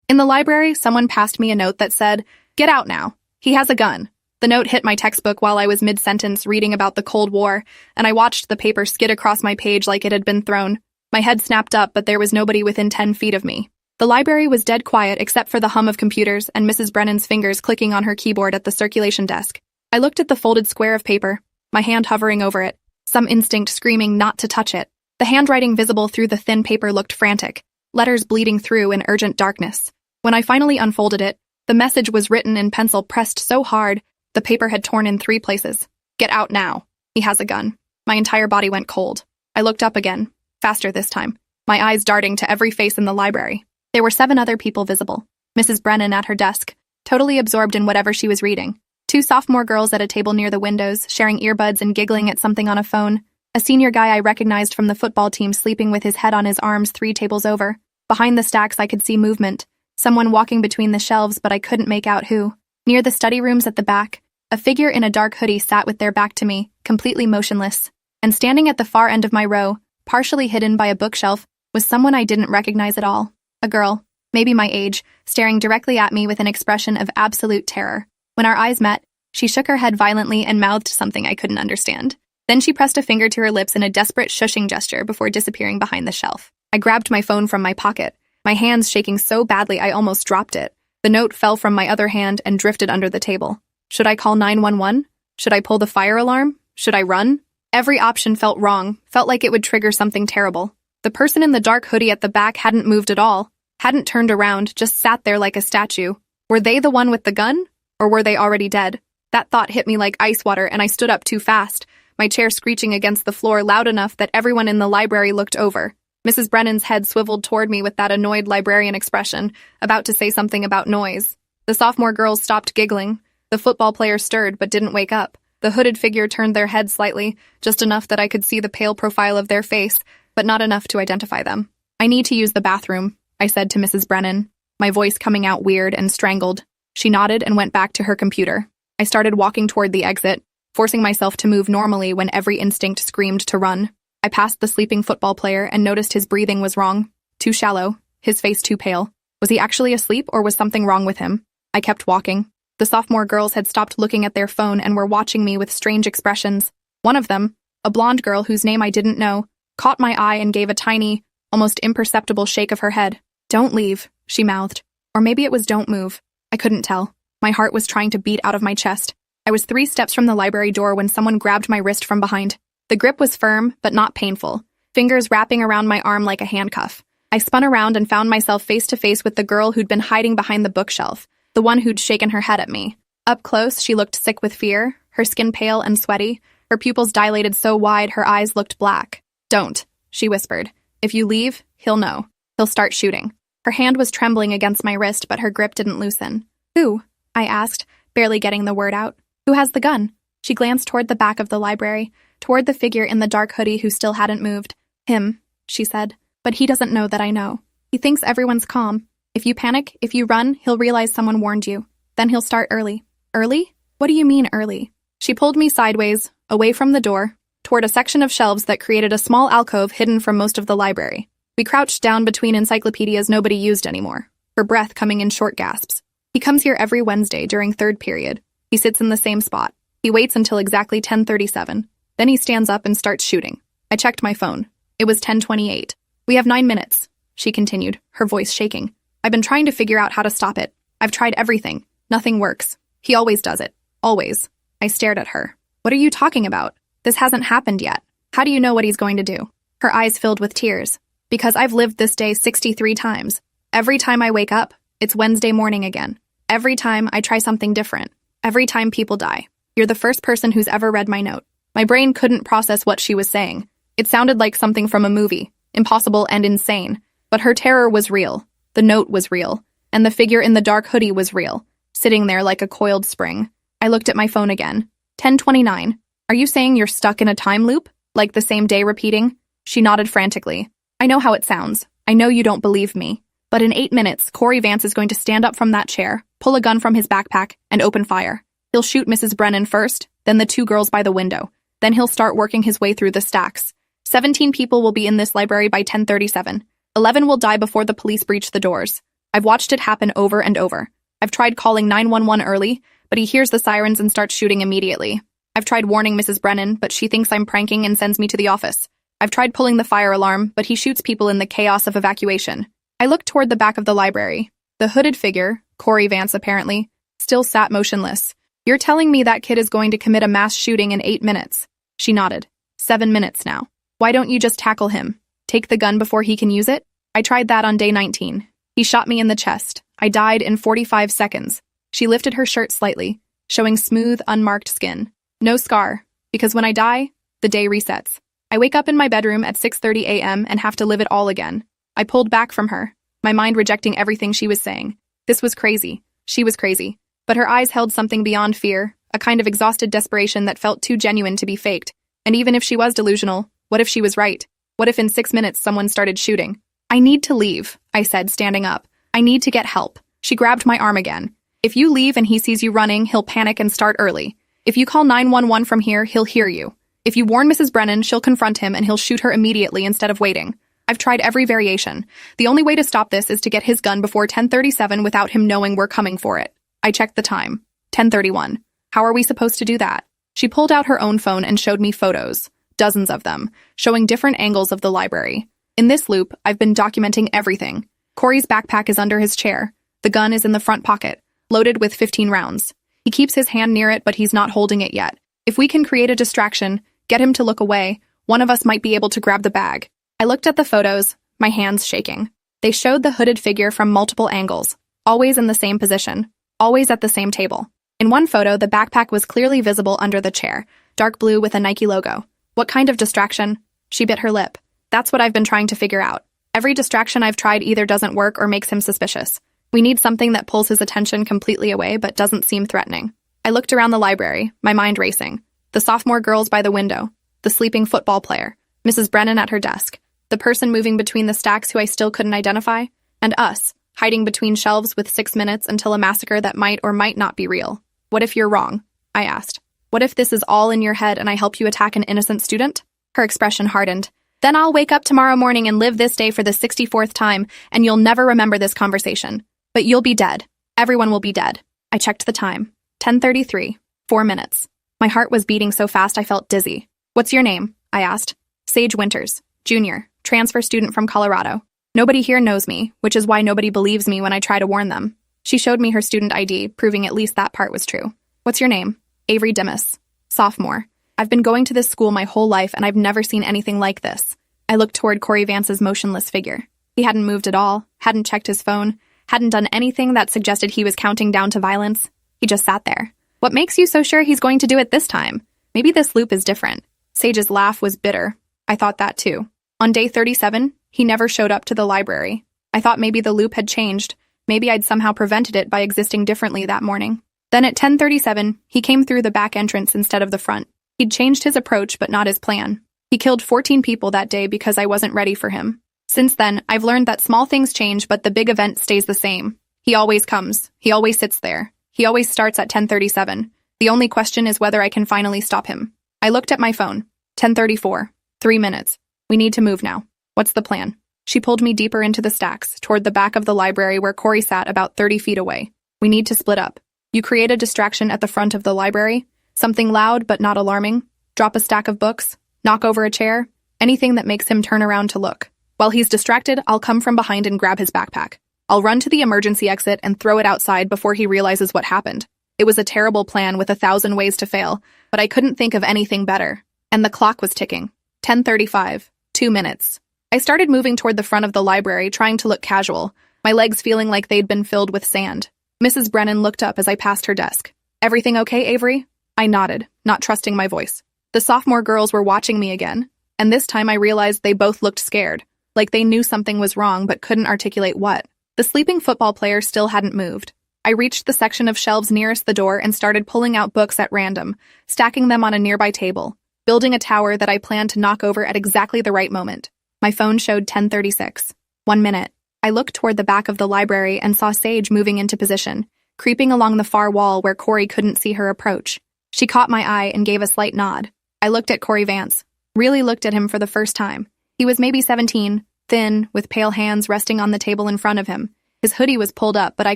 In the library, someone passed me a note that said, "Get out now. He has a gun." The note hit my textbook while I was mid-sentence reading about the Cold War, and I watched the paper skid across my page like it had been thrown. My head snapped up, but there was nobody within 10 feet of me. The library was dead quiet except for the hum of computers and Mrs. Brennan's fingers clicking on her keyboard at the circulation desk. I looked at the folded square of paper, my hand hovering over it, some instinct screaming not to touch it. The handwriting visible through the thin paper looked frantic, letters bleeding through in urgent darkness. When I finally unfolded it, the message was written in pencil pressed so hard, the paper had torn in 3 places. "Get out now. He has a gun." My entire body went cold. I looked up again, faster this time, my eyes darting to every face in the library. There were 7 other people visible. Mrs. Brennan at her desk, totally absorbed in whatever she was reading. 2 sophomore girls at a table near the windows, sharing earbuds and giggling at something on a phone. A senior guy I recognized from the football team sleeping with his head on his arms 3 tables over. Behind the stacks I could see movement, someone walking between the shelves, but I couldn't make out who. Near the study rooms at the back, a figure in a dark hoodie sat with their back to me, completely motionless. And standing at the far end of my row, partially hidden by a bookshelf, was someone I didn't recognize at all. A girl, maybe my age, staring directly at me with an expression of absolute terror. When our eyes met, she shook her head violently and mouthed something I couldn't understand. Then she pressed a finger to her lips in a desperate shushing gesture before disappearing behind the shelf. I grabbed my phone from my pocket, my hands shaking so badly I almost dropped it. The note fell from my other hand and drifted under the table. Should I call 911? Should I pull the fire alarm? Should I run? Every option felt wrong, felt like it would trigger something terrible. The person in the dark hoodie at the back hadn't moved at all, hadn't turned around, just sat there like a statue. Were they the one with the gun? Or were they already dead? That thought hit me like ice water, and I stood up too fast, my chair screeching against the floor loud enough that everyone in the library looked over. Mrs. Brennan's head swiveled toward me with that annoyed librarian expression, about to say something about noise. The sophomore girls stopped giggling. The football player stirred but didn't wake up. The hooded figure turned their head slightly, just enough that I could see the pale profile of their face, but not enough to identify them. "I need to use the bathroom," I said to Mrs. Brennan, my voice coming out weird and strangled. She nodded and went back to her computer. I started walking toward the exit, forcing myself to move normally when every instinct screamed to run. I passed the sleeping football player and noticed his breathing was wrong. Too shallow, his face too pale. Was he actually asleep or was something wrong with him? I kept walking. The sophomore girls had stopped looking at their phone and were watching me with strange expressions. One of them, a blonde girl whose name I didn't know, caught my eye and gave a tiny, almost imperceptible shake of her head. "Don't leave," she mouthed. Or maybe it was "don't move." I couldn't tell. My heart was trying to beat out of my chest. I was 3 steps from the library door when someone grabbed my wrist from behind. The grip was firm, but not painful, fingers wrapping around my arm like a handcuff. I spun around and found myself face to face with the girl who'd been hiding behind the bookshelf, the one who'd shaken her head at me. Up close, she looked sick with fear, her skin pale and sweaty, her pupils dilated so wide her eyes looked black. "Don't," she whispered. "If you leave, he'll know. He'll start shooting." Her hand was trembling against my wrist, but her grip didn't loosen. "Who?" I asked, barely getting the word out. "Who has the gun?" She glanced toward the back of the library, toward the figure in the dark hoodie who still hadn't moved. "Him," she said. "But he doesn't know that I know. He thinks everyone's calm. If you panic, if you run, he'll realize someone warned you. Then he'll start early." "Early? What do you mean early?" She pulled me sideways, away from the door, toward a section of shelves that created a small alcove hidden from most of the library. We crouched down between encyclopedias nobody used anymore, her breath coming in short gasps. "He comes here every Wednesday during 3rd period. He sits in the same spot. He waits until exactly 10:37. Then he stands up and starts shooting." I checked my phone. It was 10:28. "We have 9 minutes," she continued, her voice shaking. "I've been trying to figure out how to stop it. I've tried everything. Nothing works. He always does it. Always." I stared at her. "What are you talking about? This hasn't happened yet. How do you know what he's going to do?" Her eyes filled with tears. "Because I've lived this day 63 times. Every time I wake up, it's Wednesday morning again. Every time I try something different. Every time people die. You're the first person who's ever read my note." My brain couldn't process what she was saying. It sounded like something from a movie, impossible and insane. But her terror was real. The note was real. And the figure in the dark hoodie was real, sitting there like a coiled spring. I looked at my phone again. 10:29. "Are you saying you're stuck in a time loop? Like the same day repeating?" She nodded frantically. "I know how it sounds. I know you don't believe me. But in 8 minutes, Corey Vance is going to stand up from that chair, pull a gun from his backpack, and open fire. He'll shoot Mrs. Brennan first, then the 2 girls by the window. Then he'll start working his way through the stacks. 17 people will be in this library by 10:37. 11 will die before the police breach the doors. I've watched it happen over and over. I've tried calling 911 early, but he hears the sirens and starts shooting immediately. I've tried warning Mrs. Brennan, but she thinks I'm pranking and sends me to the office. I've tried pulling the fire alarm, but he shoots people in the chaos of evacuation. I looked toward the back of the library. The hooded figure, Corey Vance apparently, still sat motionless. You're telling me that kid is going to commit a mass shooting in 8 minutes? She nodded. 7 minutes now. Why don't you just tackle him? Take the gun before he can use it? I tried that on day 19. He shot me in the chest. I died in 45 seconds. She lifted her shirt slightly, showing smooth, unmarked skin. No scar, because when I die, the day resets. I wake up in my bedroom at 6:30 a.m. and have to live it all again. I pulled back from her, my mind rejecting everything she was saying. This was crazy. She was crazy. But her eyes held something beyond fear, a kind of exhausted desperation that felt too genuine to be faked. And even if she was delusional, what if she was right? What if in 6 minutes someone started shooting? I need to leave, I said, standing up. I need to get help. She grabbed my arm again. If you leave and he sees you running, he'll panic and start early. If you call 911 from here, he'll hear you. If you warn Mrs. Brennan, she'll confront him and he'll shoot her immediately instead of waiting. I've tried every variation. The only way to stop this is to get his gun before 10:37 without him knowing we're coming for it. I checked the time. 10:31. How are we supposed to do that? She pulled out her own phone and showed me photos, dozens of them, showing different angles of the library. In this loop, I've been documenting everything. Corey's backpack is under his chair. The gun is in the front pocket, loaded with 15 rounds. He keeps his hand near it, but he's not holding it yet. If we can create a distraction, get him to look away, one of us might be able to grab the bag. I looked at the photos, my hands shaking. They showed the hooded figure from multiple angles, always in the same position, always at the same table. In one photo, the backpack was clearly visible under the chair, dark blue with a Nike logo. What kind of distraction? She bit her lip. That's what I've been trying to figure out. Every distraction I've tried either doesn't work or makes him suspicious. We need something that pulls his attention completely away but doesn't seem threatening. I looked around the library, my mind racing. The sophomore girls by the window, the sleeping football player, Mrs. Brennan at her desk, the person moving between the stacks who I still couldn't identify, and us, hiding between shelves with 6 minutes until a massacre that might or might not be real. What if you're wrong? I asked. What if this is all in your head and I help you attack an innocent student? Her expression hardened. Then I'll wake up tomorrow morning and live this day for the 64th time, and you'll never remember this conversation. But you'll be dead. Everyone will be dead. I checked the time. 10:33. 4 minutes. My heart was beating so fast I felt dizzy. What's your name? I asked. Sage Winters, Jr., transfer student from Colorado. Nobody here knows me, which is why nobody believes me when I try to warn them. She showed me her student ID, proving at least that part was true. What's your name? Avery Dimas, sophomore. I've been going to this school my whole life and I've never seen anything like this. I looked toward Corey Vance's motionless figure. He hadn't moved at all, hadn't checked his phone, hadn't done anything that suggested he was counting down to violence. He just sat there. What makes you so sure he's going to do it this time? Maybe this loop is different. Sage's laugh was bitter. I thought that too. On day 37, he never showed up to the library. I thought maybe the loop had changed. Maybe I'd somehow prevented it by existing differently that morning. Then at 10:37, he came through the back entrance instead of the front. He'd changed his approach but not his plan. He killed 14 people that day because I wasn't ready for him. Since then, I've learned that small things change but the big event stays the same. He always comes. He always sits there. He always starts at 10:37. The only question is whether I can finally stop him. I looked at my phone. 10:34. 3 minutes. We need to move now. What's the plan? She pulled me deeper into the stacks, toward the back of the library where Corey sat about 30 feet away. We need to split up. You create a distraction at the front of the library, something loud but not alarming, drop a stack of books, knock over a chair, anything that makes him turn around to look. While he's distracted, I'll come from behind and grab his backpack. I'll run to the emergency exit and throw it outside before he realizes what happened. It was a terrible plan with 1,000 ways to fail, but I couldn't think of anything better. And the clock was ticking. 10:35. 2 minutes. I started moving toward the front of the library, trying to look casual, my legs feeling like they'd been filled with sand. Mrs. Brennan looked up as I passed her desk. Everything okay, Avery? I nodded, not trusting my voice. The sophomore girls were watching me again, and this time I realized they both looked scared, like they knew something was wrong but couldn't articulate what. The sleeping football player still hadn't moved. I reached the section of shelves nearest the door and started pulling out books at random, stacking them on a nearby table, building a tower that I planned to knock over at exactly the right moment. My phone showed 10:36. 1 minute. I looked toward the back of the library and saw Sage moving into position, creeping along the far wall where Corey couldn't see her approach. She caught my eye and gave a slight nod. I looked at Corey Vance, really looked at him for the first time. He was maybe 17, thin, with pale hands resting on the table in front of him, His hoodie was pulled up, but I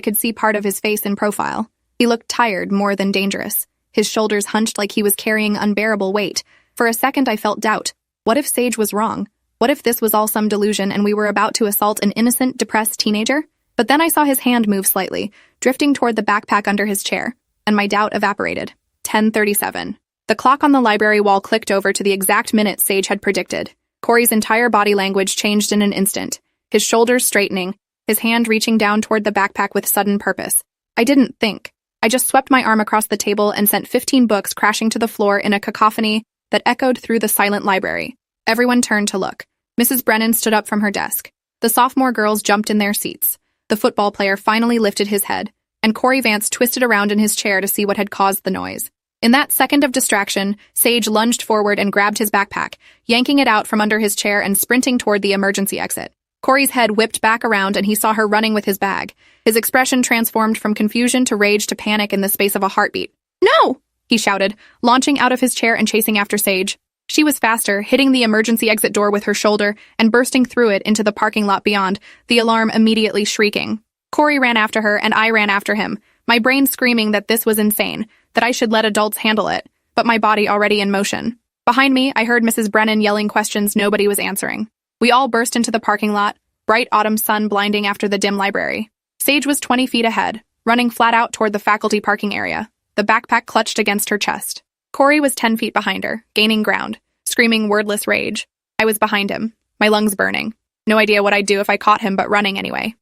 could see part of his face in profile. He looked tired more than dangerous. His shoulders hunched like he was carrying unbearable weight. For a second, I felt doubt. What if Sage was wrong? What if this was all some delusion and we were about to assault an innocent, depressed teenager? But then I saw his hand move slightly, drifting toward the backpack under his chair, and my doubt evaporated. 10:37. The clock on the library wall clicked over to the exact minute Sage had predicted. Corey's entire body language changed in an instant, his shoulders straightening, his hand reaching down toward the backpack with sudden purpose. I didn't think. I just swept my arm across the table and sent 15 books crashing to the floor in a cacophony that echoed through the silent library. Everyone turned to look. Mrs. Brennan stood up from her desk. The sophomore girls jumped in their seats. The football player finally lifted his head, and Corey Vance twisted around in his chair to see what had caused the noise. In that second of distraction, Sage lunged forward and grabbed his backpack, yanking it out from under his chair and sprinting toward the emergency exit. Corey's head whipped back around and he saw her running with his bag. His expression transformed from confusion to rage to panic in the space of a heartbeat. "No!" he shouted, launching out of his chair and chasing after Sage. She was faster, hitting the emergency exit door with her shoulder and bursting through it into the parking lot beyond, the alarm immediately shrieking. Corey ran after her and I ran after him, my brain screaming that this was insane, that I should let adults handle it, but my body already in motion. Behind me, I heard Mrs. Brennan yelling questions nobody was answering. We all burst into the parking lot, bright autumn sun blinding after the dim library. Sage was 20 feet ahead, running flat out toward the faculty parking area, the backpack clutched against her chest. Corey was 10 feet behind her, gaining ground, screaming wordless rage. I was behind him, my lungs burning. No idea what I'd do if I caught him, but running anyway.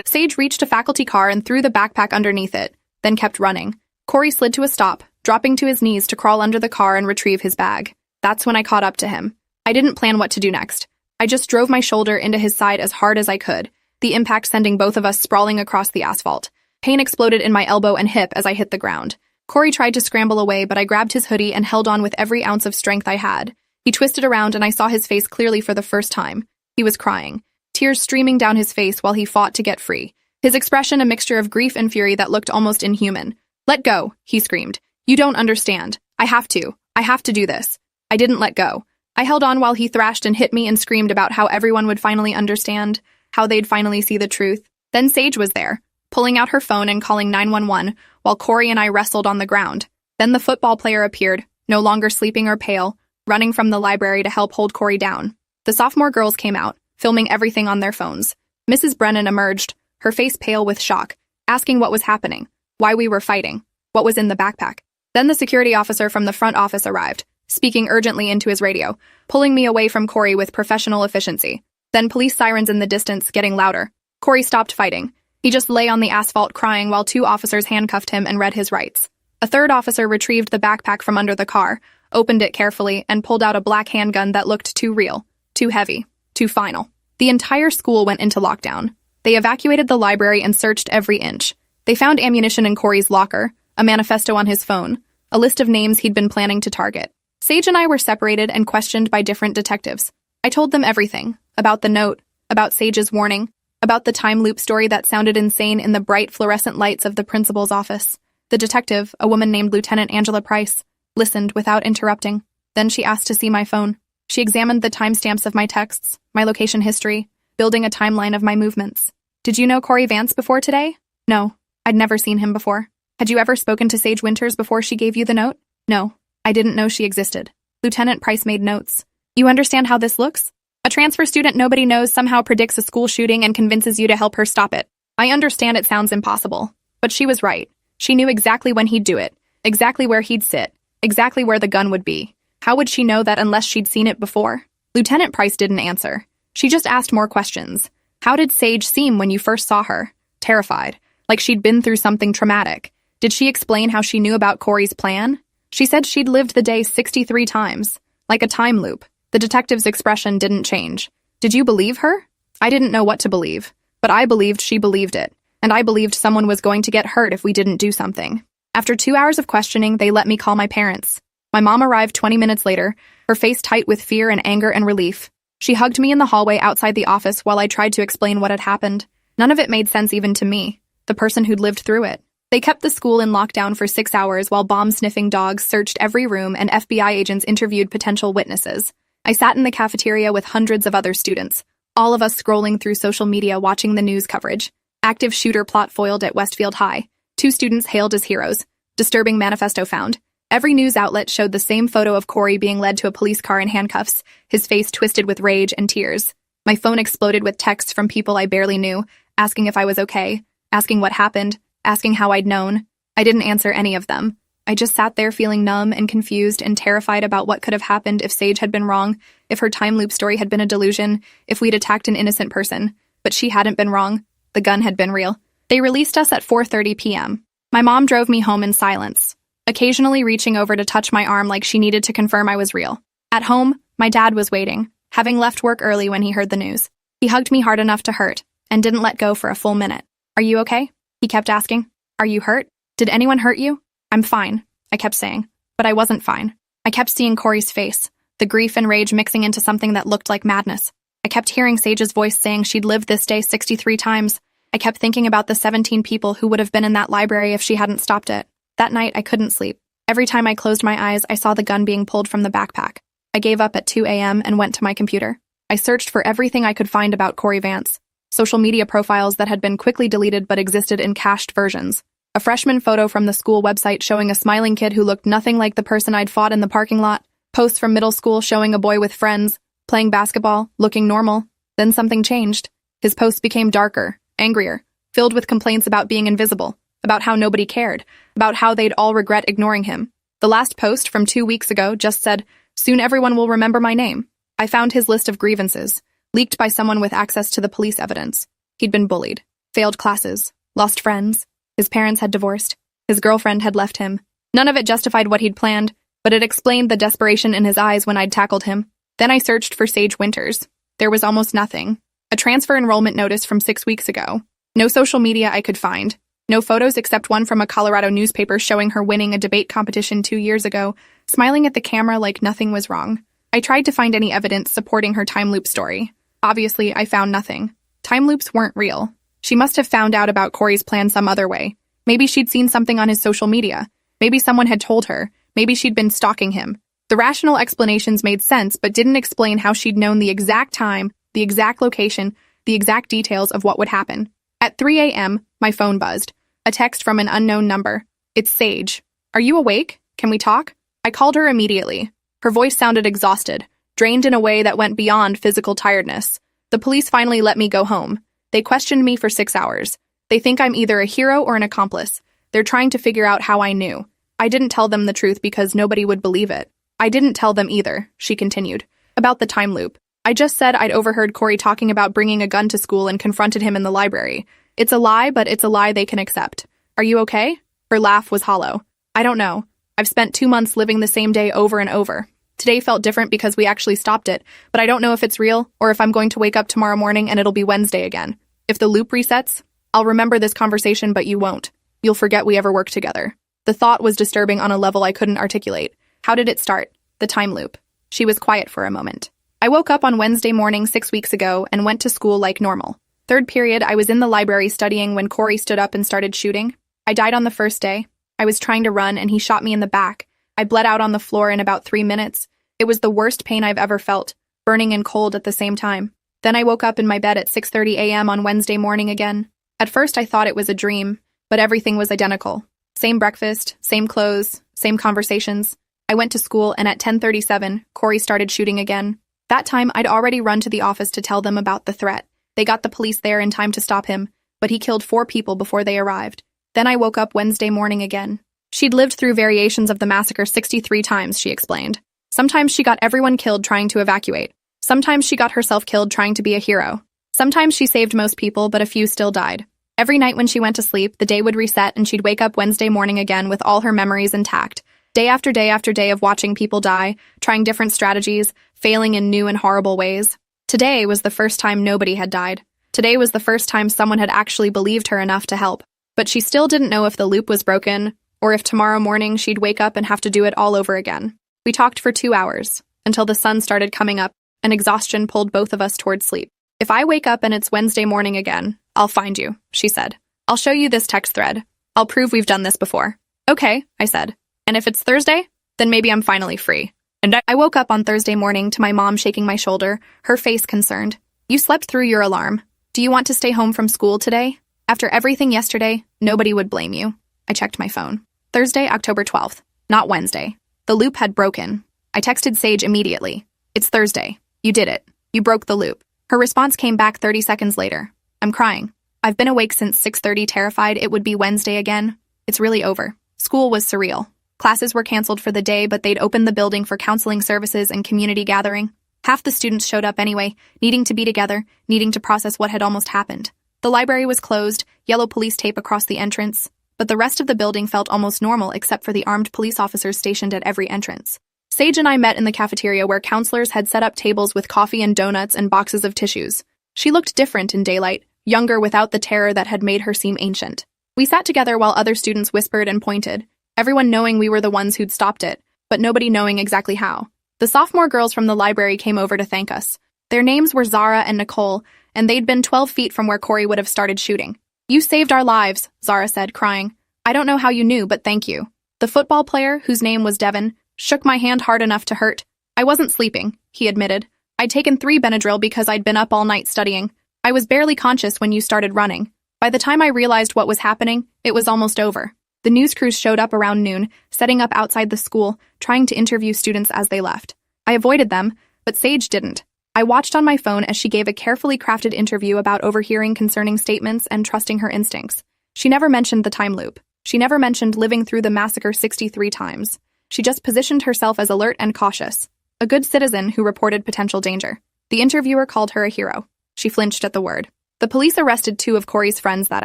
Sage reached a faculty car and threw the backpack underneath it, then kept running. Corey slid to a stop, dropping to his knees to crawl under the car and retrieve his bag. That's when I caught up to him. I didn't plan what to do next. I just drove my shoulder into his side as hard as I could, the impact sending both of us sprawling across the asphalt. Pain exploded in my elbow and hip as I hit the ground. Corey tried to scramble away, but I grabbed his hoodie and held on with every ounce of strength I had. He twisted around and I saw his face clearly for the first time. He was crying, tears streaming down his face while he fought to get free. His expression a mixture of grief and fury that looked almost inhuman. "Let go," he screamed. "You don't understand. I have to do this." I didn't let go. I held on while he thrashed and hit me and screamed about how everyone would finally understand, how they'd finally see the truth. Then Sage was there, pulling out her phone and calling 911, while Corey and I wrestled on the ground. Then the football player appeared, no longer sleeping or pale, running from the library to help hold Corey down. The sophomore girls came out, filming everything on their phones. Mrs. Brennan emerged, her face pale with shock, asking what was happening, why we were fighting, what was in the backpack. Then the security officer from the front office arrived, speaking urgently into his radio, pulling me away from Corey with professional efficiency. Then police sirens in the distance getting louder. Corey stopped fighting. He just lay on the asphalt crying while 2 officers handcuffed him and read his rights. A 3rd officer retrieved the backpack from under the car, opened it carefully, and pulled out a black handgun that looked too real, too heavy, too final. The entire school went into lockdown. They evacuated the library and searched every inch. They found ammunition in Corey's locker, a manifesto on his phone, a list of names he'd been planning to target. Sage and I were separated and questioned by different detectives. I told them everything, about the note, about Sage's warning, about the time loop story that sounded insane in the bright fluorescent lights of the principal's office. The detective, a woman named Lieutenant Angela Price, listened without interrupting. Then she asked to see my phone. She examined the timestamps of my texts, my location history, building a timeline of my movements. "Did you know Corey Vance before today?" "No, I'd never seen him before." "Had you ever spoken to Sage Winters before she gave you the note?" "No, I didn't know she existed." Lieutenant Price made notes. "You understand how this looks? A transfer student nobody knows somehow predicts a school shooting and convinces you to help her stop it. I understand it sounds impossible, but she was right. She knew exactly when he'd do it, exactly where he'd sit, exactly where the gun would be. How would she know that unless she'd seen it before?" Lieutenant Price didn't answer. She just asked more questions. "How did Sage seem when you first saw her?" "Terrified, like she'd been through something traumatic." "Did she explain how she knew about Corey's plan?" "She said she'd lived the day 63 times, like a time loop." The detective's expression didn't change. "Did you believe her?" I didn't know what to believe, but I believed she believed it, and I believed someone was going to get hurt if we didn't do something. After 2 hours of questioning, they let me call my parents. My mom arrived 20 minutes later, her face tight with fear and anger and relief. She hugged me in the hallway outside the office while I tried to explain what had happened. None of it made sense even to me, the person who'd lived through it. They kept the school in lockdown for 6 hours while bomb-sniffing dogs searched every room and FBI agents interviewed potential witnesses. I sat in the cafeteria with hundreds of other students, all of us scrolling through social media watching the news coverage. Active shooter plot foiled at Westfield High. 2 students hailed as heroes. Disturbing manifesto found. Every news outlet showed the same photo of Corey being led to a police car in handcuffs, his face twisted with rage and tears. My phone exploded with texts from people I barely knew, asking if I was okay, asking what happened, asking how I'd known. I didn't answer any of them. I just sat there feeling numb and confused and terrified about what could have happened if Sage had been wrong, if her time loop story had been a delusion, if we'd attacked an innocent person. But she hadn't been wrong. The gun had been real. They released us at 4:30 p.m. My mom drove me home in silence, occasionally reaching over to touch my arm like she needed to confirm I was real. At home, my dad was waiting, having left work early when he heard the news. He hugged me hard enough to hurt, and didn't let go for a full minute. "Are you okay?" He kept asking. "Are you hurt? Did anyone hurt you?" "I'm fine," I kept saying. But I wasn't fine. I kept seeing Corey's face, the grief and rage mixing into something that looked like madness. I kept hearing Sage's voice saying she'd lived this day 63 times. I kept thinking about the 17 people who would have been in that library if she hadn't stopped it. That night, I couldn't sleep. Every time I closed my eyes, I saw the gun being pulled from the backpack. I gave up at 2 a.m. and went to my computer. I searched for everything I could find about Corey Vance. Social media profiles that had been quickly deleted but existed in cached versions. A freshman photo from the school website showing a smiling kid who looked nothing like the person I'd fought in the parking lot. Posts from middle school showing a boy with friends, playing basketball, looking normal. Then something changed. His posts became darker, angrier, filled with complaints about being invisible, about how nobody cared, about how they'd all regret ignoring him. The last post from 2 weeks ago just said, "Soon everyone will remember my name." I found his list of grievances, leaked by someone with access to the police evidence. He'd been bullied, failed classes, lost friends. His parents had divorced. His girlfriend had left him. None of it justified what he'd planned, but it explained the desperation in his eyes when I'd tackled him. Then I searched for Sage Winters. There was almost nothing. A transfer enrollment notice from 6 weeks ago. No social media I could find. No photos except one from a Colorado newspaper showing her winning a debate competition 2 years ago, smiling at the camera like nothing was wrong. I tried to find any evidence supporting her time loop story. Obviously, I found nothing. Time loops weren't real. She must have found out about Corey's plan some other way. Maybe she'd seen something on his social media. Maybe someone had told her. Maybe she'd been stalking him. The rational explanations made sense, but didn't explain how she'd known the exact time, the exact location, the exact details of what would happen. At 3 a.m., my phone buzzed. A text from an unknown number. "It's Sage. Are you awake? Can we talk?" I called her immediately. Her voice sounded exhausted, drained in a way that went beyond physical tiredness. The police finally let me go home. They questioned me for 6 hours. They think I'm either a hero or an accomplice. They're trying to figure out how I knew. I didn't tell them the truth because nobody would believe it. I didn't tell them either, she continued, about the time loop. I just said I'd overheard Corey talking about bringing a gun to school and confronted him in the library. It's a lie, but it's a lie they can accept. Are you okay? Her laugh was hollow. I don't know. I've spent 2 months living the same day over and over. Today felt different because we actually stopped it, but I don't know if it's real or if I'm going to wake up tomorrow morning and it'll be Wednesday again. If the loop resets, I'll remember this conversation, but you won't. You'll forget we ever worked together. The thought was disturbing on a level I couldn't articulate. How did it start? The time loop. She was quiet for a moment. I woke up on Wednesday morning 6 weeks ago and went to school like normal. Third period, I was in the library studying when Corey stood up and started shooting. I died on the first day. I was trying to run and he shot me in the back. I bled out on the floor in about 3 minutes. It was the worst pain I've ever felt, burning and cold at the same time. Then I woke up in my bed at 6:30 a.m. on Wednesday morning again. At first I thought it was a dream, but everything was identical. Same breakfast, same clothes, same conversations. I went to school and at 10:37, Corey started shooting again. That time I'd already run to the office to tell them about the threat. They got the police there in time to stop him, but he killed 4 people before they arrived. Then I woke up Wednesday morning again. She'd lived through variations of the massacre 63 times, she explained. Sometimes she got everyone killed trying to evacuate. Sometimes she got herself killed trying to be a hero. Sometimes she saved most people, but a few still died. Every night when she went to sleep, the day would reset and she'd wake up Wednesday morning again with all her memories intact. Day after day after day of watching people die, trying different strategies, failing in new and horrible ways. Today was the first time nobody had died. Today was the first time someone had actually believed her enough to help. But she still didn't know if the loop was broken, or if tomorrow morning she'd wake up and have to do it all over again. We talked for 2 hours, until the sun started coming up, and exhaustion pulled both of us towards sleep. If I wake up and it's Wednesday morning again, I'll find you, she said. I'll show you this text thread. I'll prove we've done this before. Okay, I said. And if it's Thursday, then maybe I'm finally free. And I woke up on Thursday morning to my mom shaking my shoulder, her face concerned. You slept through your alarm. Do you want to stay home from school today? After everything yesterday, nobody would blame you. I checked my phone. Thursday, October 12th. Not Wednesday. The loop had broken. I texted Sage immediately. It's Thursday. You did it. You broke the loop. Her response came back 30 seconds later. I'm crying. I've been awake since 6:30, terrified it would be Wednesday again. It's really over. School was surreal. Classes were canceled for the day, but they'd opened the building for counseling services and community gathering. Half the students showed up anyway, needing to be together, needing to process what had almost happened. The library was closed, yellow police tape across the entrance, but the rest of the building felt almost normal except for the armed police officers stationed at every entrance. Sage and I met in the cafeteria where counselors had set up tables with coffee and donuts and boxes of tissues. She looked different in daylight, younger without the terror that had made her seem ancient. We sat together while other students whispered and pointed, everyone knowing we were the ones who'd stopped it, but nobody knowing exactly how. The sophomore girls from the library came over to thank us. Their names were Zara and Nicole, and they'd been 12 feet from where Corey would have started shooting. You saved our lives, Zara said, crying. I don't know how you knew, but thank you. The football player, whose name was Devin, shook my hand hard enough to hurt. I wasn't sleeping, he admitted. I'd taken 3 Benadryl because I'd been up all night studying. I was barely conscious when you started running. By the time I realized what was happening, it was almost over. The news crews showed up around noon, setting up outside the school, trying to interview students as they left. I avoided them, but Sage didn't. I watched on my phone as she gave a carefully crafted interview about overhearing concerning statements and trusting her instincts. She never mentioned the time loop. She never mentioned living through the massacre 63 times. She just positioned herself as alert and cautious. A good citizen who reported potential danger. The interviewer called her a hero. She flinched at the word. The police arrested 2 of Corey's friends that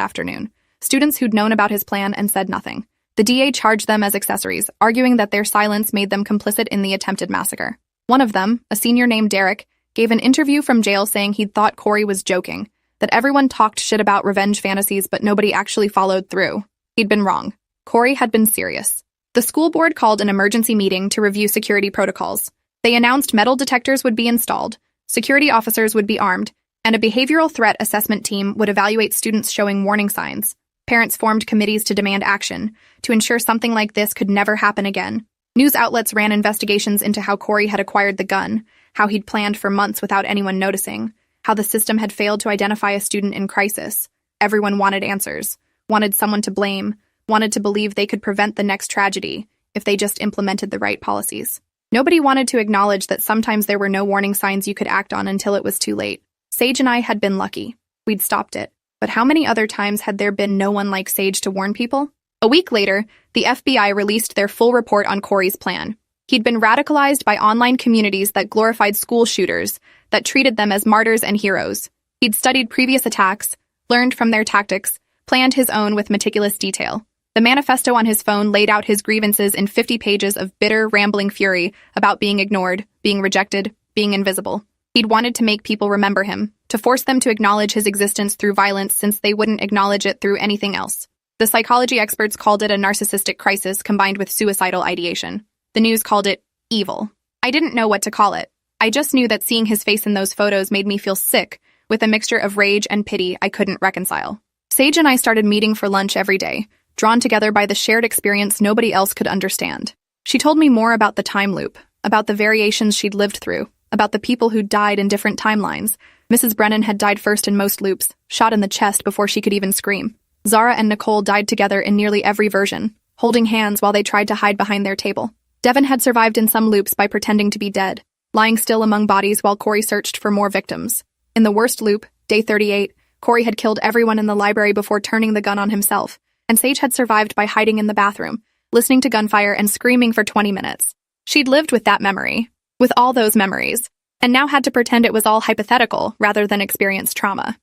afternoon, students who'd known about his plan and said nothing. The DA charged them as accessories, arguing that their silence made them complicit in the attempted massacre. One of them, a senior named Derek, gave an interview from jail saying he'd thought Corey was joking, that everyone talked shit about revenge fantasies but nobody actually followed through. He'd been wrong. Corey had been serious. The school board called an emergency meeting to review security protocols. They announced metal detectors would be installed, security officers would be armed, and a behavioral threat assessment team would evaluate students showing warning signs. Parents formed committees to demand action, to ensure something like this could never happen again. News outlets ran investigations into how Corey had acquired the gun, how he'd planned for months without anyone noticing, how the system had failed to identify a student in crisis. Everyone wanted answers, wanted someone to blame, wanted to believe they could prevent the next tragedy if they just implemented the right policies. Nobody wanted to acknowledge that sometimes there were no warning signs you could act on until it was too late. Sage and I had been lucky. We'd stopped it. But how many other times had there been no one like Sage to warn people? A week later, the FBI released their full report on Corey's plan. He'd been radicalized by online communities that glorified school shooters, that treated them as martyrs and heroes. He'd studied previous attacks, learned from their tactics, planned his own with meticulous detail. The manifesto on his phone laid out his grievances in 50 pages of bitter, rambling fury about being ignored, being rejected, being invisible. He'd wanted to make people remember him, to force them to acknowledge his existence through violence since they wouldn't acknowledge it through anything else. The psychology experts called it a narcissistic crisis combined with suicidal ideation. The news called it evil. I didn't know what to call it. I just knew that seeing his face in those photos made me feel sick, with a mixture of rage and pity I couldn't reconcile. Sage and I started meeting for lunch every day, drawn together by the shared experience nobody else could understand. She told me more about the time loop, about the variations she'd lived through, about the people who'd died in different timelines. Mrs. Brennan had died first in most loops, shot in the chest before she could even scream. Zara and Nicole died together in nearly every version, holding hands while they tried to hide behind their table. Devin had survived in some loops by pretending to be dead, lying still among bodies while Corey searched for more victims. In the worst loop, day 38, Corey had killed everyone in the library before turning the gun on himself, and Sage had survived by hiding in the bathroom, listening to gunfire and screaming for 20 minutes. She'd lived with that memory, with all those memories, and now had to pretend it was all hypothetical rather than experienced trauma.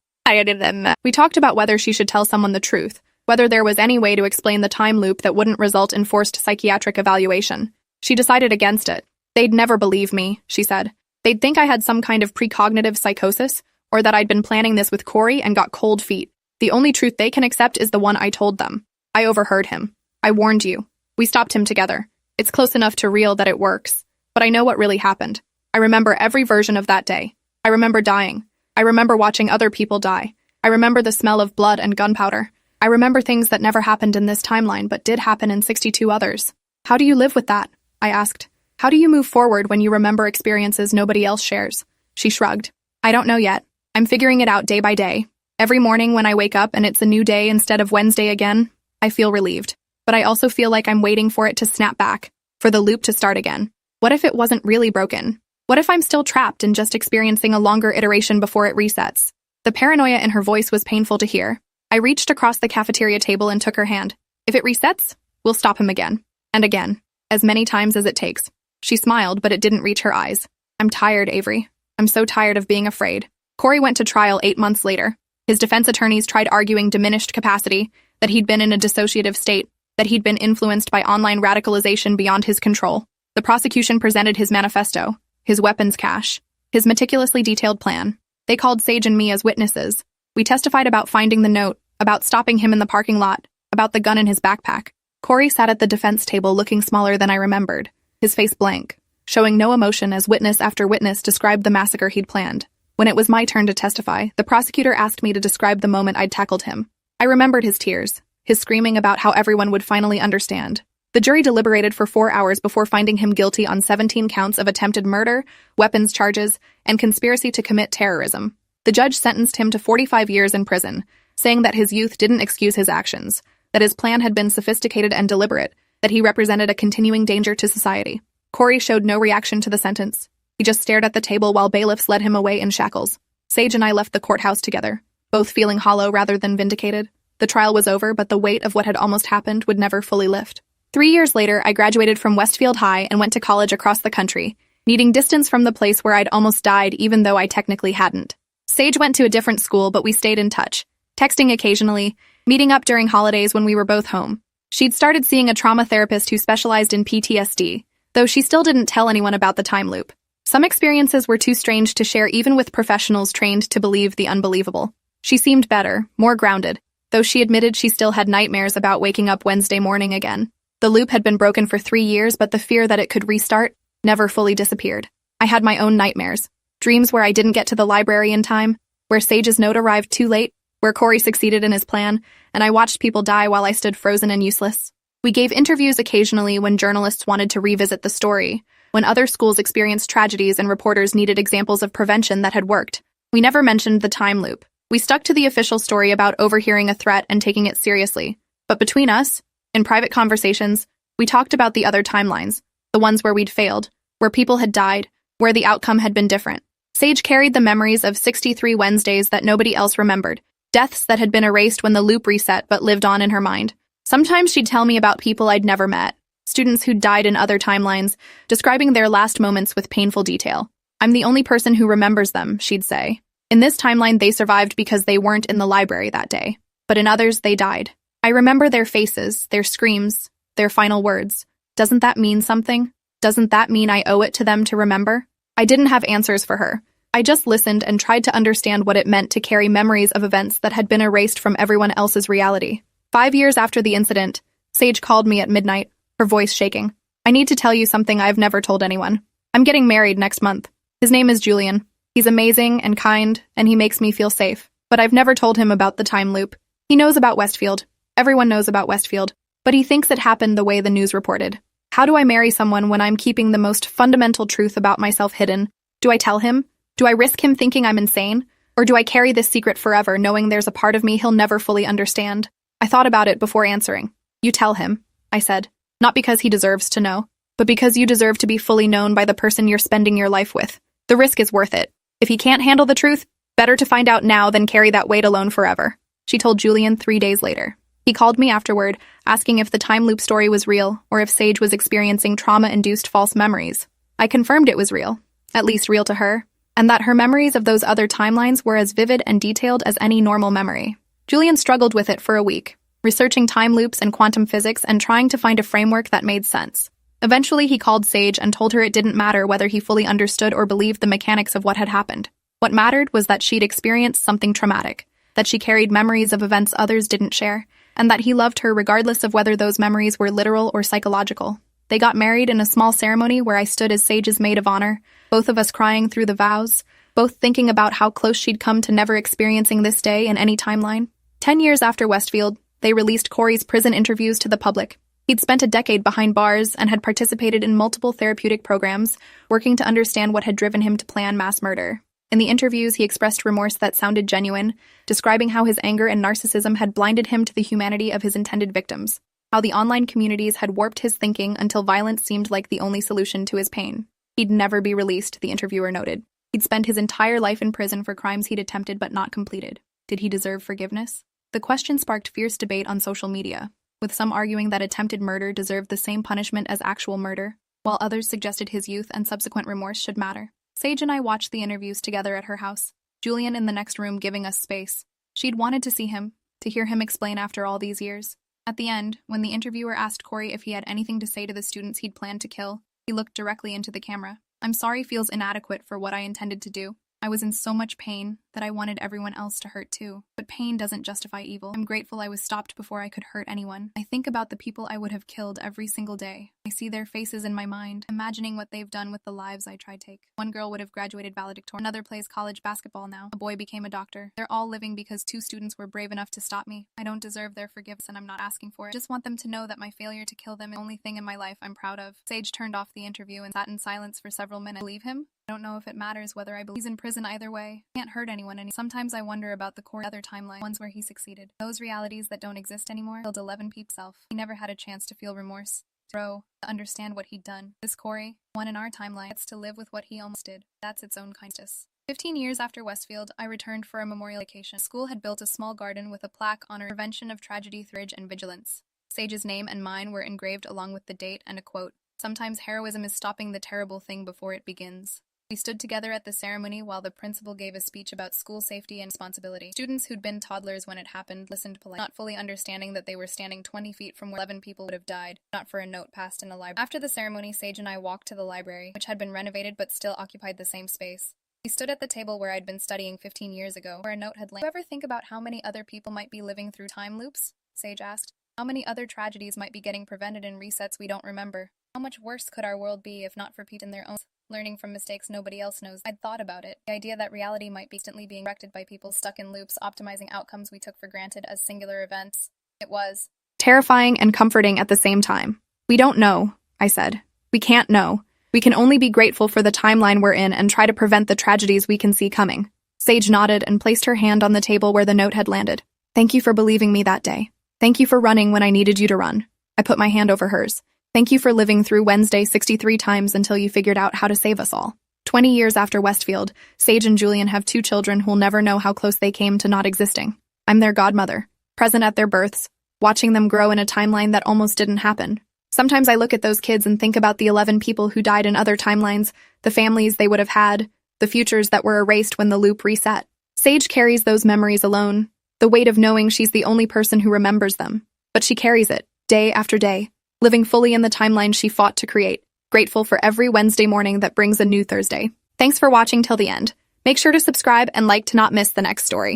We talked about whether she should tell someone the truth, whether there was any way to explain the time loop that wouldn't result in forced psychiatric evaluation. She decided against it. They'd never believe me, she said. They'd think I had some kind of precognitive psychosis, or that I'd been planning this with Corey and got cold feet. The only truth they can accept is the one I told them. I overheard him. I warned you. We stopped him together. It's close enough to real that it works. But I know what really happened. I remember every version of that day. I remember dying. I remember watching other people die. I remember the smell of blood and gunpowder. I remember things that never happened in this timeline but did happen in 62 others. How do you live with that? I asked. How do you move forward when you remember experiences nobody else shares? She shrugged. I don't know yet. I'm figuring it out day by day. Every morning when I wake up and it's a new day instead of Wednesday again, I feel relieved. But I also feel like I'm waiting for it to snap back, for the loop to start again. What if it wasn't really broken? What if I'm still trapped and just experiencing a longer iteration before it resets? The paranoia in her voice was painful to hear. I reached across the cafeteria table and took her hand. If it resets, we'll stop him again. And again. As many times as it takes. She smiled, but it didn't reach her eyes. I'm tired, Avery. I'm so tired of being afraid. Corey went to trial 8 months later. His defense attorneys tried arguing diminished capacity, that he'd been in a dissociative state, that he'd been influenced by online radicalization beyond his control. The prosecution presented his manifesto, his weapons cache, his meticulously detailed plan. They called Sage and me as witnesses. We testified about finding the note, about stopping him in the parking lot, about the gun in his backpack. Corey sat at the defense table looking smaller than I remembered, his face blank, showing no emotion as witness after witness described the massacre he'd planned. When it was my turn to testify, the prosecutor asked me to describe the moment I'd tackled him. I remembered his tears, his screaming about how everyone would finally understand. The jury deliberated for 4 hours before finding him guilty on 17 counts of attempted murder, weapons charges, and conspiracy to commit terrorism. The judge sentenced him to 45 years in prison, saying that his youth didn't excuse his actions, that his plan had been sophisticated and deliberate, that he represented a continuing danger to society. Corey showed no reaction to the sentence. He just stared at the table while bailiffs led him away in shackles. Sage and I left the courthouse together, both feeling hollow rather than vindicated. The trial was over, but the weight of what had almost happened would never fully lift. 3 years later, I graduated from Westfield High and went to college across the country, needing distance from the place where I'd almost died even though I technically hadn't. Sage went to a different school, but we stayed in touch, texting occasionally, meeting up during holidays when we were both home. She'd started seeing a trauma therapist who specialized in PTSD, though she still didn't tell anyone about the time loop. Some experiences were too strange to share even with professionals trained to believe the unbelievable. She seemed better, more grounded, though she admitted she still had nightmares about waking up Wednesday morning again. The loop had been broken for 3 years, but the fear that it could restart never fully disappeared. I had my own nightmares. Dreams where I didn't get to the library in time, where Sage's note arrived too late, where Corey succeeded in his plan, and I watched people die while I stood frozen and useless. We gave interviews occasionally when journalists wanted to revisit the story, when other schools experienced tragedies and reporters needed examples of prevention that had worked. We never mentioned the time loop. We stuck to the official story about overhearing a threat and taking it seriously. But between us, in private conversations, we talked about the other timelines, the ones where we'd failed, where people had died, where the outcome had been different. Sage carried the memories of 63 Wednesdays that nobody else remembered, deaths that had been erased when the loop reset but lived on in her mind. Sometimes she'd tell me about people I'd never met, students who'd died in other timelines, describing their last moments with painful detail. I'm the only person who remembers them, she'd say. In this timeline, they survived because they weren't in the library that day. But in others, they died. I remember their faces, their screams, their final words. Doesn't that mean something? Doesn't that mean I owe it to them to remember? I didn't have answers for her. I just listened and tried to understand what it meant to carry memories of events that had been erased from everyone else's reality. 5 years after the incident, Sage called me at midnight, her voice shaking. I need to tell you something I've never told anyone. I'm getting married next month. His name is Julian. He's amazing and kind, and he makes me feel safe. But I've never told him about the time loop. He knows about Westfield. Everyone knows about Westfield. But he thinks it happened the way the news reported. How do I marry someone when I'm keeping the most fundamental truth about myself hidden? Do I tell him? Do I risk him thinking I'm insane? Or do I carry this secret forever, knowing there's a part of me he'll never fully understand? I thought about it before answering. You tell him, I said. Not because he deserves to know, but because you deserve to be fully known by the person you're spending your life with. The risk is worth it. If he can't handle the truth, better to find out now than carry that weight alone forever. She told Julian 3 days later. He called me afterward, asking if the time loop story was real, or if Sage was experiencing trauma-induced false memories. I confirmed it was real, at least real to her, and that her memories of those other timelines were as vivid and detailed as any normal memory. Julian struggled with it for a week, researching time loops and quantum physics and trying to find a framework that made sense. Eventually, he called Sage and told her it didn't matter whether he fully understood or believed the mechanics of what had happened. What mattered was that she'd experienced something traumatic, that she carried memories of events others didn't share, and that he loved her regardless of whether those memories were literal or psychological. They got married in a small ceremony where I stood as Sage's maid of honor, both of us crying through the vows, both thinking about how close she'd come to never experiencing this day in any timeline. 10 years after Westfield, they released Corey's prison interviews to the public. He'd spent a decade behind bars and had participated in multiple therapeutic programs, working to understand what had driven him to plan mass murder. In the interviews, he expressed remorse that sounded genuine, describing how his anger and narcissism had blinded him to the humanity of his intended victims, how the online communities had warped his thinking until violence seemed like the only solution to his pain. He'd never be released, the interviewer noted. He'd spent his entire life in prison for crimes he'd attempted but not completed. Did he deserve forgiveness? The question sparked fierce debate on social media, with some arguing that attempted murder deserved the same punishment as actual murder, while others suggested his youth and subsequent remorse should matter. Sage and I watched the interviews together at her house, Julian in the next room giving us space. She'd wanted to see him, to hear him explain after all these years. At the end, when the interviewer asked Corey if he had anything to say to the students he'd planned to kill, he looked directly into the camera. "I'm sorry feels inadequate for what I intended to do. I was in so much pain that I wanted everyone else to hurt too. But pain doesn't justify evil. I'm grateful I was stopped before I could hurt anyone. I think about the people I would have killed every single day. I see their faces in my mind, imagining what they've done with the lives I tried to take. One girl would have graduated valedictorian. Another plays college basketball now. A boy became a doctor. They're all living because 2 students were brave enough to stop me. I don't deserve their forgiveness and I'm not asking for it. I just want them to know that my failure to kill them is the only thing in my life I'm proud of." Sage turned off the interview and sat in silence for several minutes. Believe him? I don't know if it matters whether I believe he's in prison either way. He can't hurt anyone, and sometimes I wonder about the core other timeline, ones where he succeeded. Those realities that don't exist anymore, killed 11 people himself. He never had a chance to feel remorse, to understand what he'd done. This Corey, one in our timeline, gets to live with what he almost did. That's its own kindness. 15 years after Westfield, I returned for a memorial vacation. School had built a small garden with a plaque honoring prevention of tragedy, courage, and vigilance. Sage's name and mine were engraved along with the date and a quote. "Sometimes heroism is stopping the terrible thing before it begins." We stood together at the ceremony while the principal gave a speech about school safety and responsibility. Students who'd been toddlers when it happened listened politely, not fully understanding that they were standing 20 feet from where 11 people would have died, not for a note passed in a library. After the ceremony, Sage and I walked to the library, which had been renovated but still occupied the same space. We stood at the table where I'd been studying 15 years ago, where a note had lain. "Do you ever think about how many other people might be living through time loops?" Sage asked. "How many other tragedies might be getting prevented in resets we don't remember? How much worse could our world be if not for people in their own learning from mistakes nobody else knows?" I'd thought about it. The idea that reality might be instantly being corrected by people stuck in loops, optimizing outcomes we took for granted as singular events. It was terrifying and comforting at the same time. "We don't know," I said. "We can't know. We can only be grateful for the timeline we're in and try to prevent the tragedies we can see coming." Sage nodded and placed her hand on the table where the note had landed. "Thank you for believing me that day. Thank you for running when I needed you to run." I put my hand over hers. "Thank you for living through Wednesday 63 times until you figured out how to save us all." 20 years after Westfield, Sage and Julian have 2 children who'll never know how close they came to not existing. I'm their godmother, present at their births, watching them grow in a timeline that almost didn't happen. Sometimes I look at those kids and think about the 11 people who died in other timelines, the families they would have had, the futures that were erased when the loop reset. Sage carries those memories alone, the weight of knowing she's the only person who remembers them. But she carries it, day after day, living fully in the timeline she fought to create, grateful for every Wednesday morning that brings a new Thursday. Thanks for watching till the end. Make sure to subscribe and like to not miss the next story.